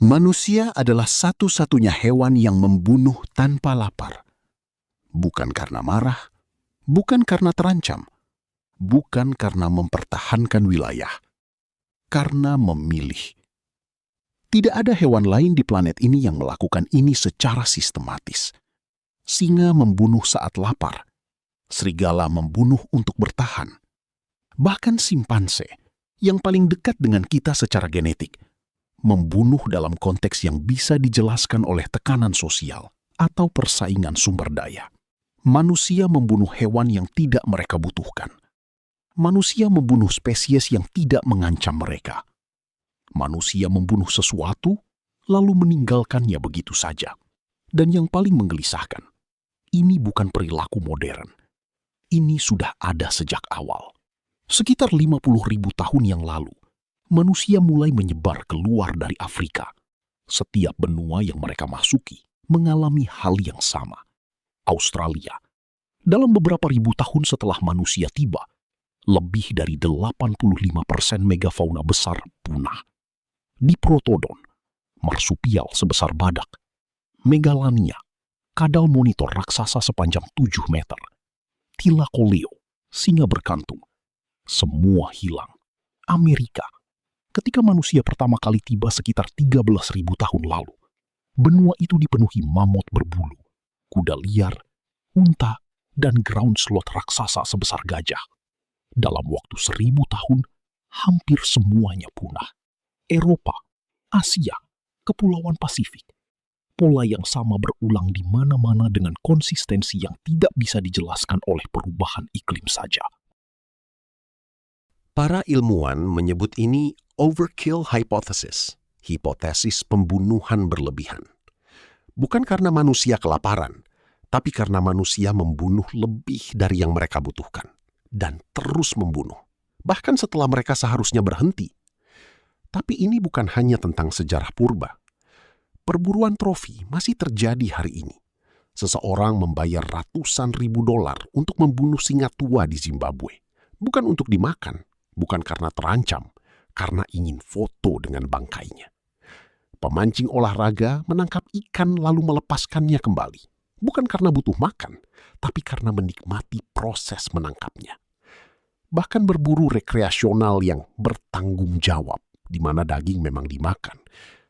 Manusia adalah satu-satunya hewan yang membunuh tanpa lapar. Bukan karena marah, bukan karena terancam, bukan karena mempertahankan wilayah, karena memilih. Tidak ada hewan lain di planet ini yang melakukan ini secara sistematis. Singa membunuh saat lapar, serigala membunuh untuk bertahan. Bahkan simpanse, yang paling dekat dengan kita secara genetik, membunuh dalam konteks yang bisa dijelaskan oleh tekanan sosial atau persaingan sumber daya. Manusia membunuh hewan yang tidak mereka butuhkan. Manusia membunuh spesies yang tidak mengancam mereka. Manusia membunuh sesuatu, lalu meninggalkannya begitu saja. Dan yang paling menggelisahkan, ini bukan perilaku modern. Ini sudah ada sejak awal. Sekitar 50.000 tahun yang lalu, manusia mulai menyebar keluar dari Afrika. Setiap benua yang mereka masuki mengalami hal yang sama. Australia. Dalam beberapa ribu tahun setelah manusia tiba, lebih dari 85% megafauna besar punah. Diprotodon, marsupial sebesar badak, megalania, kadal monitor raksasa sepanjang 7 meter, Thylacoleo, singa berkantung, semua hilang. Amerika. Ketika manusia pertama kali tiba sekitar 13.000 tahun lalu, benua itu dipenuhi mamut berbulu, kuda liar, unta, dan ground sloth raksasa sebesar gajah. Dalam waktu 1000 tahun, hampir semuanya punah. Eropa, Asia, Kepulauan Pasifik. Pola yang sama berulang di mana-mana dengan konsistensi yang tidak bisa dijelaskan oleh perubahan iklim saja. Para ilmuwan menyebut ini overkill hypothesis, hipotesis pembunuhan berlebihan. Bukan karena manusia kelaparan, tapi karena manusia membunuh lebih dari yang mereka butuhkan. Dan terus membunuh, bahkan setelah mereka seharusnya berhenti. Tapi ini bukan hanya tentang sejarah purba. Perburuan trofi masih terjadi hari ini. Seseorang membayar ratusan ribu dolar untuk membunuh singa tua di Zimbabwe. Bukan untuk dimakan, bukan karena terancam, karena ingin foto dengan bangkainya. Pemancing olahraga menangkap ikan lalu melepaskannya kembali. Bukan karena butuh makan, tapi karena menikmati proses menangkapnya. Bahkan berburu rekreasional yang bertanggung jawab, di mana daging memang dimakan,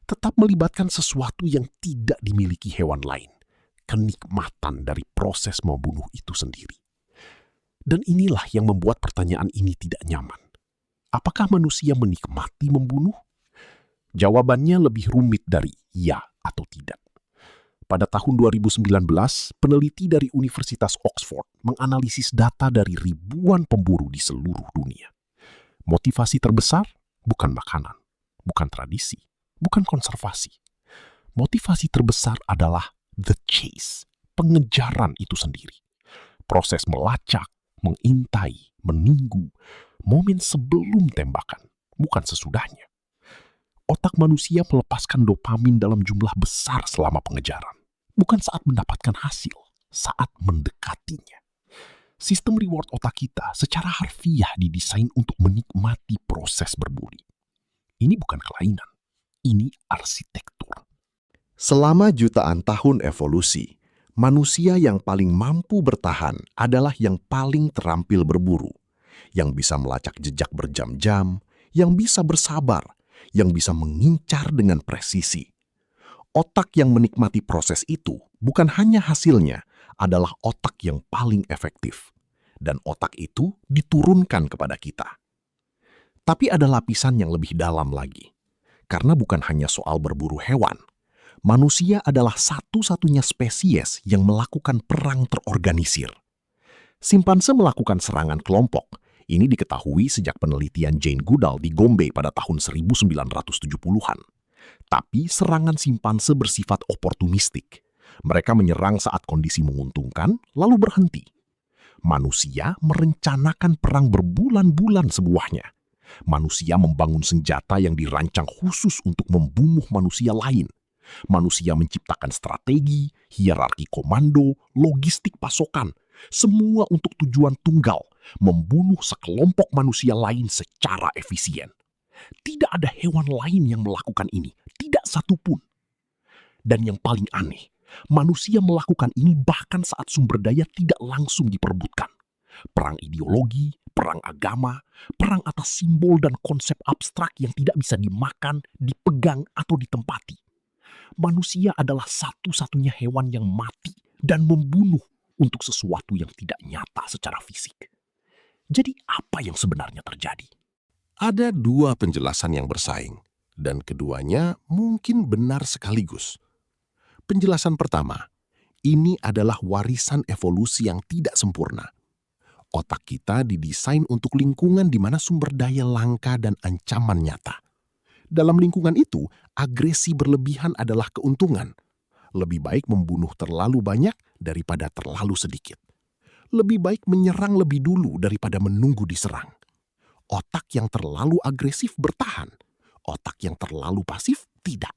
tetap melibatkan sesuatu yang tidak dimiliki hewan lain. Kenikmatan dari proses membunuh itu sendiri. Dan inilah yang membuat pertanyaan ini tidak nyaman. Apakah manusia menikmati membunuh? Jawabannya lebih rumit dari ya atau tidak. Pada tahun 2019, peneliti dari Universitas Oxford menganalisis data dari ribuan pemburu di seluruh dunia. Motivasi terbesar bukan makanan, bukan tradisi, bukan konservasi. Motivasi terbesar adalah the chase, pengejaran itu sendiri. Proses melacak, mengintai, menunggu, momen sebelum tembakan, bukan sesudahnya. Otak manusia melepaskan dopamin dalam jumlah besar selama pengejaran. Bukan saat mendapatkan hasil, saat mendekatinya. Sistem reward otak kita secara harfiah didesain untuk menikmati proses berburu. Ini bukan kelainan, ini arsitektur. Selama jutaan tahun evolusi, manusia yang paling mampu bertahan adalah yang paling terampil berburu, yang bisa melacak jejak berjam-jam, yang bisa bersabar, yang bisa mengincar dengan presisi. Otak yang menikmati proses itu bukan hanya hasilnya, adalah otak yang paling efektif. Dan otak itu diturunkan kepada kita. Tapi ada lapisan yang lebih dalam lagi. Karena bukan hanya soal berburu hewan. Manusia adalah satu-satunya spesies yang melakukan perang terorganisir. Simpanse melakukan serangan kelompok. Ini diketahui sejak penelitian Jane Goodall di Gombe pada tahun 1970-an. Tapi serangan simpanse bersifat oportunistik. Mereka menyerang saat kondisi menguntungkan, lalu berhenti. Manusia merencanakan perang berbulan-bulan sebuahnya. Manusia membangun senjata yang dirancang khusus untuk membunuh manusia lain. Manusia menciptakan strategi, hierarki komando, logistik pasokan. Semua untuk tujuan tunggal, membunuh sekelompok manusia lain secara efisien. Tidak ada hewan lain yang melakukan ini, tidak satu pun. Dan yang paling aneh, manusia melakukan ini bahkan saat sumber daya tidak langsung diperebutkan. Perang ideologi, perang agama, perang atas simbol dan konsep abstrak yang tidak bisa dimakan, dipegang, atau ditempati. Manusia adalah satu-satunya hewan yang mati dan membunuh untuk sesuatu yang tidak nyata secara fisik. Jadi apa yang sebenarnya terjadi? Ada dua penjelasan yang bersaing, dan keduanya mungkin benar sekaligus. Penjelasan pertama, ini adalah warisan evolusi yang tidak sempurna. Otak kita didesain untuk lingkungan di mana sumber daya langka dan ancaman nyata. Dalam lingkungan itu, agresi berlebihan adalah keuntungan. Lebih baik membunuh terlalu banyak daripada terlalu sedikit. Lebih baik menyerang lebih dulu daripada menunggu diserang. Otak yang terlalu agresif bertahan. Otak yang terlalu pasif tidak.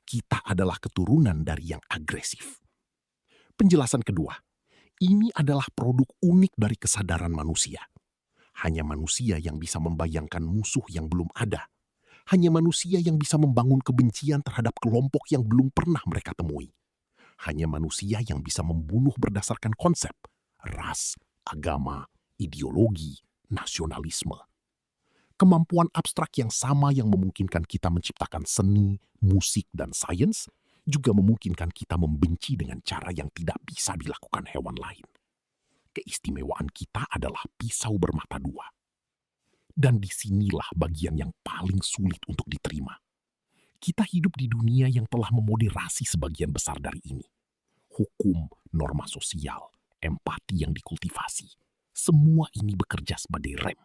Kita adalah keturunan dari yang agresif. Penjelasan kedua, ini adalah produk unik dari kesadaran manusia. Hanya manusia yang bisa membayangkan musuh yang belum ada. Hanya manusia yang bisa membangun kebencian terhadap kelompok yang belum pernah mereka temui. Hanya manusia yang bisa membunuh berdasarkan konsep, ras, agama, ideologi, nasionalisme. Kemampuan abstrak yang sama yang memungkinkan kita menciptakan seni, musik, dan sains juga memungkinkan kita membenci dengan cara yang tidak bisa dilakukan hewan lain. Keistimewaan kita adalah pisau bermata dua. Dan disinilah bagian yang paling sulit untuk diterima. Kita hidup di dunia yang telah memoderasi sebagian besar dari ini. Hukum, norma sosial, empati yang dikultivasi. Semua ini bekerja sebagai rem.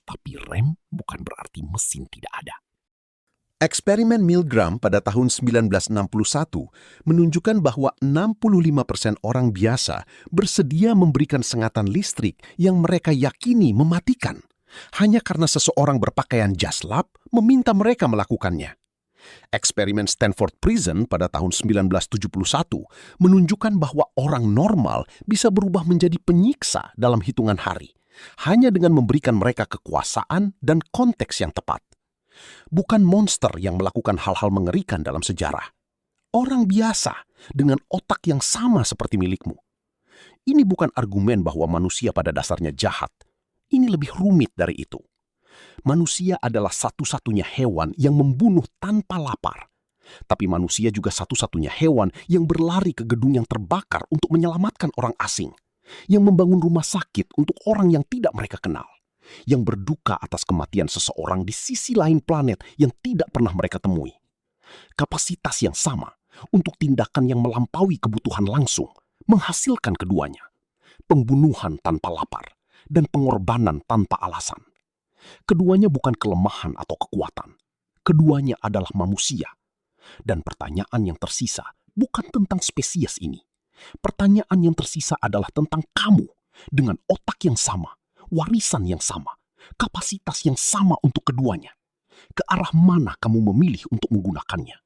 Tapi rem bukan berarti mesin tidak ada. Eksperimen Milgram pada tahun 1961 menunjukkan bahwa 65% orang biasa bersedia memberikan sengatan listrik yang mereka yakini mematikan, hanya karena seseorang berpakaian jaslab meminta mereka melakukannya. Eksperimen Stanford Prison pada tahun 1971 menunjukkan bahwa orang normal bisa berubah menjadi penyiksa dalam hitungan hari, hanya dengan memberikan mereka kekuasaan dan konteks yang tepat. Bukan monster yang melakukan hal-hal mengerikan dalam sejarah. Orang biasa dengan otak yang sama seperti milikmu. Ini bukan argumen bahwa manusia pada dasarnya jahat. Ini lebih rumit dari itu. Manusia adalah satu-satunya hewan yang membunuh tanpa lapar. Tapi manusia juga satu-satunya hewan yang berlari ke gedung yang terbakar untuk menyelamatkan orang asing. Yang membangun rumah sakit untuk orang yang tidak mereka kenal. Yang berduka atas kematian seseorang di sisi lain planet yang tidak pernah mereka temui. Kapasitas yang sama untuk tindakan yang melampaui kebutuhan langsung menghasilkan keduanya. Pembunuhan tanpa lapar dan pengorbanan tanpa alasan. Keduanya bukan kelemahan atau kekuatan. Keduanya adalah manusia. Dan pertanyaan yang tersisa bukan tentang spesies ini. Pertanyaan yang tersisa adalah tentang kamu dengan otak yang sama, warisan yang sama, kapasitas yang sama untuk keduanya. Ke arah mana kamu memilih untuk menggunakannya?